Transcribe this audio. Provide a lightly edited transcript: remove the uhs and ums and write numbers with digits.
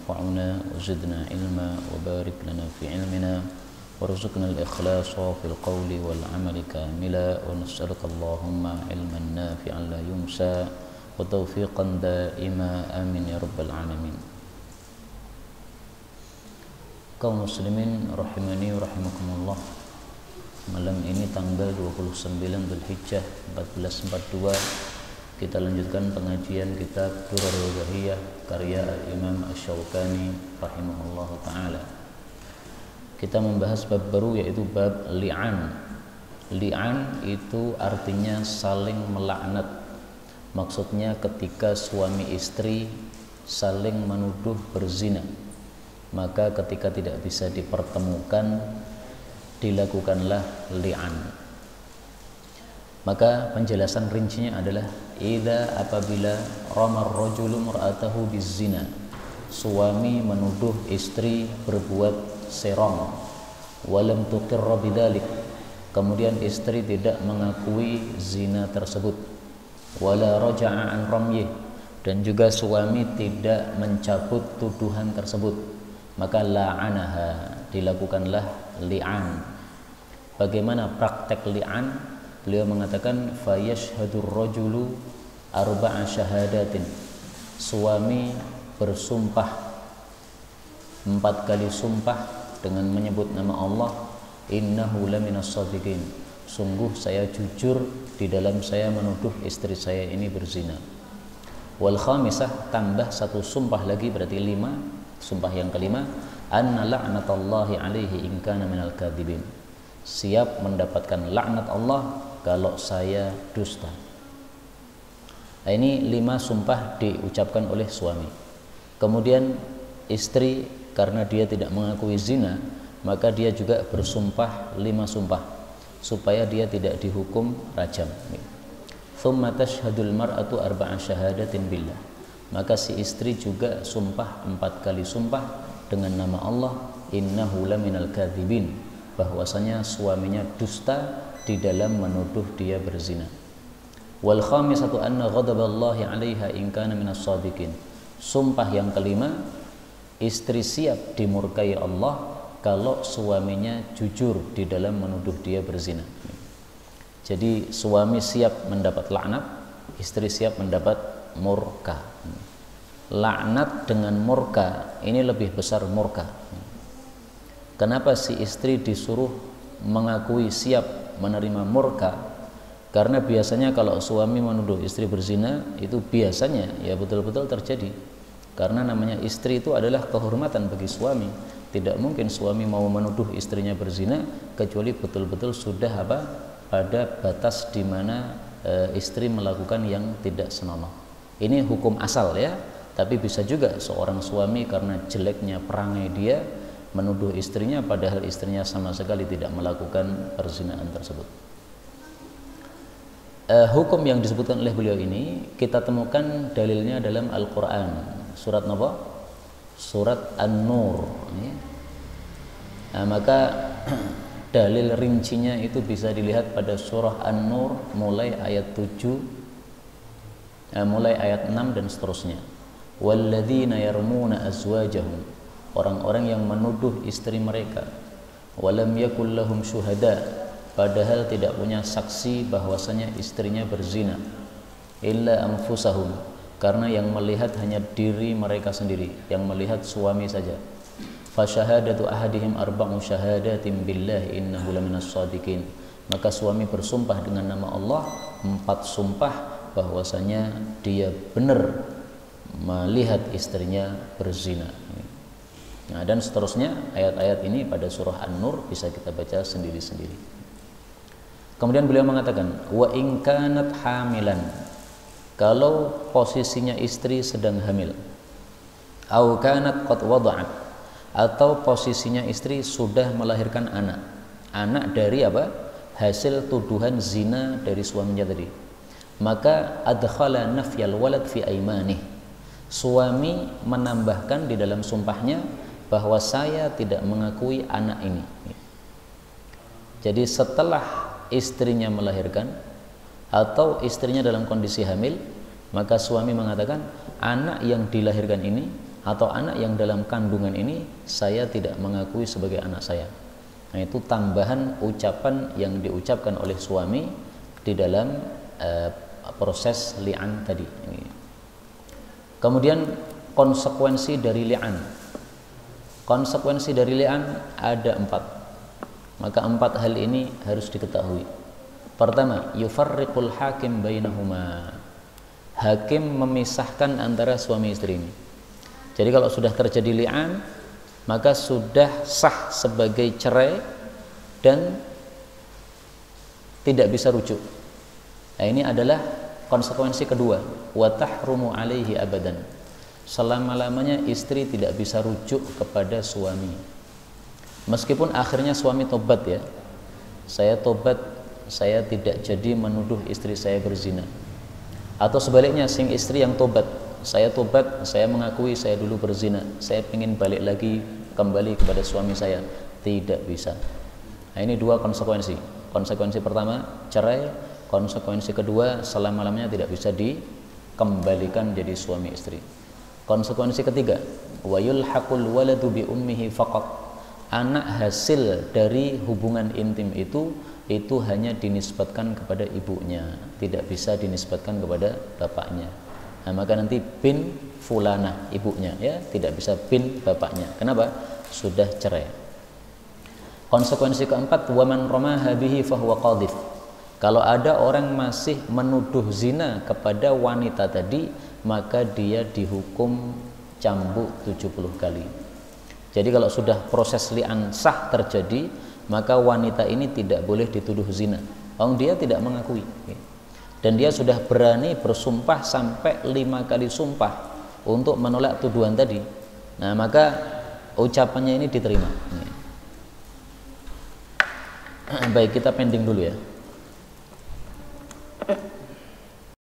وانفعنا وزدنا علما وبارك لنا في علمنا وارزقنا الإخلاص في القول والعمل كاملا ونسألك اللهم علما نافعا لا ينسى وتوفيقا دائما آمين يا رب العالمين. Kaum muslimin rahimani rahimakumullah, malam ini tanggal 29 Dzulhijjah 1442 kita lanjutkan pengajian kitab Durarul Bahiyah karya Imam Asy-Syaukani rahimahullah taala. Kita membahas bab baru, yaitu bab li'an. Li'an itu artinya saling melaknat. Maksudnya ketika suami istri saling menuduh berzina, maka ketika tidak bisa dipertemukan, dilakukanlah li'an. Maka penjelasan rincinya adalah apabila ramar rajulu mar'atahu bizina, suami menuduh istri berbuat serong, walam tuqirra bidzalik, kemudian istri tidak mengakui zina tersebut, wala raja'a an ramyih, dan juga suami tidak mencabut tuduhan tersebut, maka la'anaha, dilakukanlah li'an. Bagaimana praktek li'an? Beliau mengatakan fayashhadur rajulu arba'a syahadatin, suami bersumpah 4 kali sumpah dengan menyebut nama Allah, innahu laminas shadiqin, sungguh saya jujur di dalam saya menuduh istri saya ini berzina. Wal khamisah, tambah 1 sumpah lagi, berarti 5. Sumpah yang kelima, anna la'natallahi alaihi in kana minal kadhibin, siap mendapatkan laknat Allah kalau saya dusta. Nah, ini 5 sumpah diucapkan oleh suami. Kemudian istri, karena dia tidak mengakui zina, maka dia juga bersumpah 5 sumpah supaya dia tidak dihukum rajam. Tsumma tashhadul mar'atu arba'a syahadatin billah, maka si istri juga sumpah 4 kali sumpah dengan nama Allah, innahu laminal kadzibin, bahwasanya suaminya dusta di dalam menuduh dia berzina. Wal khamisatu anna ghadaballahi 'alaiha in kana minas shadiqin, sumpah yang kelima, istri siap dimurkai Allah kalau suaminya jujur di dalam menuduh dia berzina. Jadi suami siap mendapat laknat, istri siap mendapat murka. Laknat dengan murka ini lebih besar murka. Kenapa si istri disuruh mengakui siap menerima murka? Karena biasanya kalau suami menuduh istri berzina, itu biasanya ya betul-betul terjadi. Karena namanya istri itu adalah kehormatan bagi suami. Tidak mungkin suami mau menuduh istrinya berzina kecuali betul-betul sudah pada batas di mana istri melakukan yang tidak senonoh. Ini hukum asal ya. Tapi bisa juga seorang suami karena jeleknya perangai dia menuduh istrinya padahal istrinya sama sekali tidak melakukan perzinaan tersebut. Hukum yang disebutkan oleh beliau ini kita temukan dalilnya dalam Al-Quran. Surat apa? Surat An-Nur. Maka dalil rincinya itu bisa dilihat pada surah An-Nur mulai ayat 7, mulai ayat 6 dan seterusnya. Walladzina yarmuna azwajahum, orang-orang yang menuduh istri mereka, walam yakul lahum syuhada, padahal tidak punya saksi bahwasanya istrinya berzina, illa anfusahum, karena yang melihat hanya diri mereka sendiri, yang melihat suami saja. Fasyahadatu ahadihim arba'u syahadatin billahi innahu laminas shadiqin, maka suami bersumpah dengan nama Allah 4 sumpah bahwasanya dia benar melihat istrinya berzina. Nah, dan seterusnya ayat-ayat ini pada surah An-Nur bisa kita baca sendiri-sendiri. Kemudian beliau mengatakan wa in kanat hamilan, kalau posisinya istri sedang hamil, au kanat qad wada'at, atau posisinya istri sudah melahirkan anak dari hasil tuduhan zina dari suaminya tadi, maka adkhala nafyal walad fi aimanih, suami menambahkan di dalam sumpahnya bahwa saya tidak mengakui anak ini. Jadi setelah istrinya melahirkan atau istrinya dalam kondisi hamil, maka suami mengatakan anak yang dilahirkan ini atau anak yang dalam kandungan ini saya tidak mengakui sebagai anak saya. Nah, itu tambahan ucapan yang diucapkan oleh suami di dalam proses li'an tadi. Kemudian konsekuensi dari li'an. Konsekuensi dari li'an ada 4. Maka 4 hal ini harus diketahui. Pertama, yufarriqul hakim bainahuma. Hakim memisahkan antara suami istri ini. Jadi kalau sudah terjadi li'an, maka sudah sah sebagai cerai dan tidak bisa rujuk. Nah, ini adalah konsekuensi kedua, wa tahrumu alaihi abadan. Selama-lamanya istri tidak bisa rujuk kepada suami. Meskipun akhirnya suami tobat ya. Saya tobat, saya tidak jadi menuduh istri saya berzina. Atau sebaliknya, sing istri yang tobat, saya tobat, saya mengakui saya dulu berzina, saya ingin balik lagi kembali kepada suami saya. Tidak bisa. Nah, ini 2 konsekuensi. Konsekuensi pertama cerai, konsekuensi kedua selama-lamanya tidak bisa dikembalikan jadi suami istri. Konsekuensi ketiga, wa yulhaqul waladu bi ummihi faqat. Anak hasil dari hubungan intim itu hanya dinisbatkan kepada ibunya, tidak bisa dinisbatkan kepada bapaknya. Nah, maka nanti bin fulana ibunya ya, tidak bisa bin bapaknya. Kenapa? Sudah cerai. Konsekuensi keempat, waman ramaha bihi fahuwa qadhif. Kalau ada orang masih menuduh zina kepada wanita tadi, maka dia dihukum cambuk 70 kali. Jadi kalau sudah proses li'an sah terjadi, maka wanita ini tidak boleh dituduh zina. Dia tidak mengakui. Dan dia sudah berani bersumpah sampai 5 kali sumpah untuk menolak tuduhan tadi. Nah, maka ucapannya ini diterima. Baik, kita pending dulu ya.